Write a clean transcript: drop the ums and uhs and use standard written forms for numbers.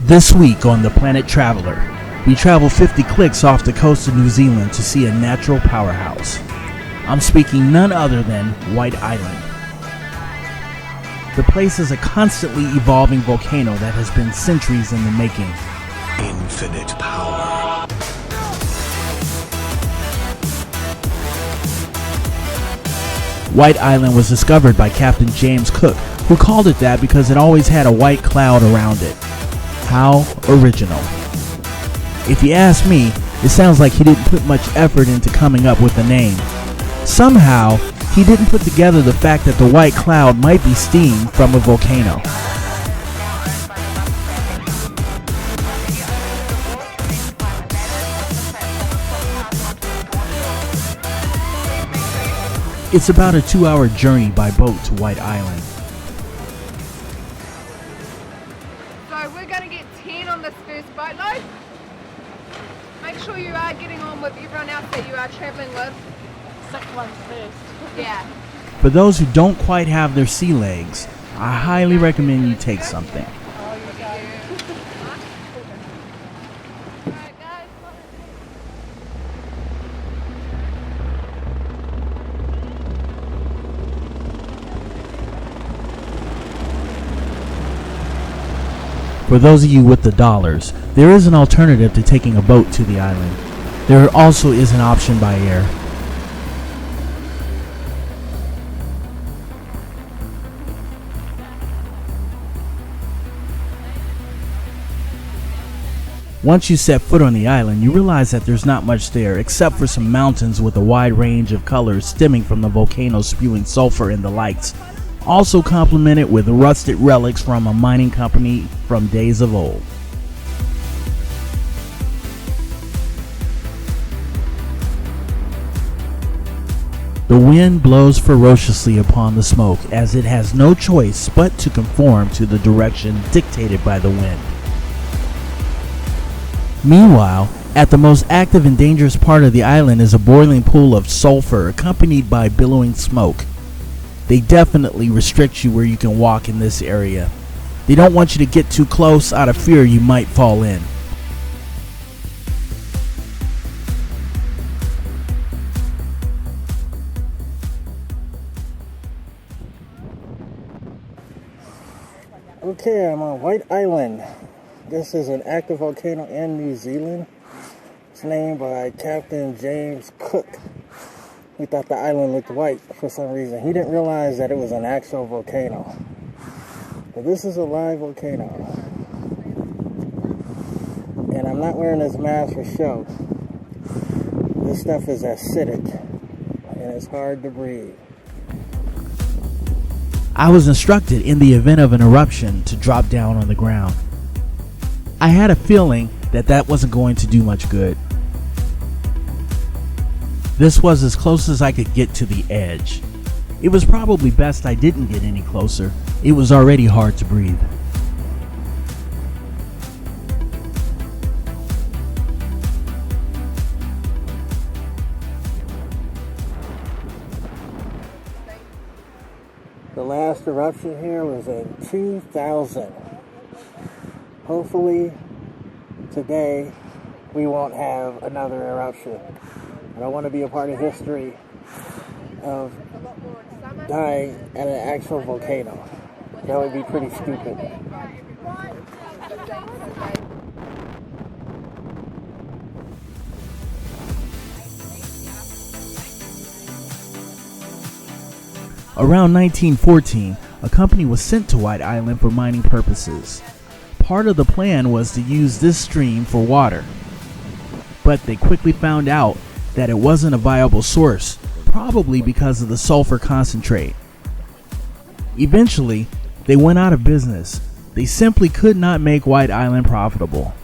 This week on The Planet Traveler, we travel 50 clicks off the coast of New Zealand to see a natural powerhouse. I'm speaking none other than White Island. The place is a constantly evolving volcano that has been centuries in the making. Infinite power. White Island was discovered by Captain James Cook, who called it that because it always had a white cloud around it. How original. If you ask me, it sounds like he didn't put much effort into coming up with the name. Somehow, he didn't put together the fact that the white cloud might be steam from a volcano. It's about a 2-hour journey by boat to White Island. So we're going to get 10 on this first boatload. Make sure you are getting on with everyone else that you are travelling with. 6 ones first. Yeah. For those who don't quite have their sea legs, I highly recommend you take something. For those of you with the dollars, there is an alternative to taking a boat to the island. There also is an option by air. Once you set foot on the island, you realize that there's not much there except for some mountains with a wide range of colors stemming from the volcano spewing sulfur in the lights, also complemented with rusted relics from a mining company from days of old. The wind blows ferociously upon the smoke as it has no choice but to conform to the direction dictated by the wind. Meanwhile, at the most active and dangerous part of the island is a boiling pool of sulfur accompanied by billowing smoke. They definitely restrict you where you can walk in this area. They don't want you to get too close out of fear you might fall in. Okay, I'm on White Island. This is an active volcano in New Zealand. It's named by Captain James Cook. He thought the island looked white for some reason. He didn't realize that it was an actual volcano. But this is a live volcano. And I'm not wearing this mask for show. This stuff is acidic and it's hard to breathe. I was instructed in the event of an eruption to drop down on the ground. I had a feeling that wasn't going to do much good. This was as close as I could get to the edge. It was probably best I didn't get any closer. It was already hard to breathe. The last eruption here was in 2000. Hopefully today we won't have another eruption. I don't want to be a part of history of dying at an actual volcano. That would be pretty stupid. Around 1914, a company was sent to White Island for mining purposes. Part of the plan was to use this stream for water, but they quickly found out that it wasn't a viable source, probably because of the sulfur concentrate. Eventually, they went out of business. They simply could not make White Island profitable.